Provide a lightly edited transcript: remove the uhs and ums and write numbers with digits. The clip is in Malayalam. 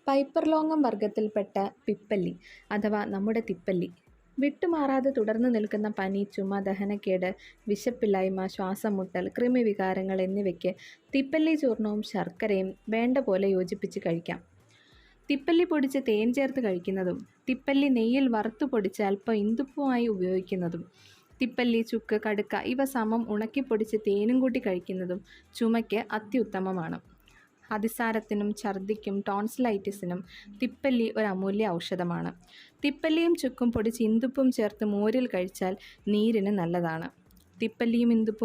പൈപ്പർലോങ്ങം വർഗത്തിൽപ്പെട്ട പിപ്പല്ലി അഥവാ നമ്മുടെ തിപ്പല്ലി. വിട്ടുമാറാതെ തുടർന്നു നിൽക്കുന്ന പനി, ചുമ, ദഹനക്കേട്, വിശപ്പില്ലായ്മ, ശ്വാസംമുട്ടൽ, കൃമിവികാരങ്ങൾ എന്നിവയ്ക്ക് തിപ്പല്ലി ചൂർണവും ശർക്കരയും വേണ്ട പോലെ യോജിപ്പിച്ച് കഴിക്കാം. തിപ്പല്ലി പൊടിച്ച് തേൻ ചേർത്ത് കഴിക്കുന്നതും, തിപ്പല്ലി നെയ്യിൽ വറുത്തു പൊടിച്ച് അല്പം ഇന്ദുപ്പുമായി ഉപയോഗിക്കുന്നതും, തിപ്പല്ലി, ചുക്ക്, കടുക്ക ഇവ സമം ഉണക്കിപ്പൊടിച്ച് തേനും കൂട്ടി കഴിക്കുന്നതും ചുമയ്ക്ക് അത്യുത്തമമാണ്. അതിസാരത്തിനും ഛർദിക്കും ടോൺസിലൈറ്റിസിനും തിപ്പല്ലി ഒരു അമൂല്യ ഔഷധമാണ്. തിപ്പല്ലിയും ചുക്കും പൊടിച്ച് ഇന്ദുപ്പും ചേർത്ത് മോരിൽ കഴിച്ചാൽ നീരിന് നല്ലതാണ്. തിപ്പല്ലിയും ഇന്ദുപ്പും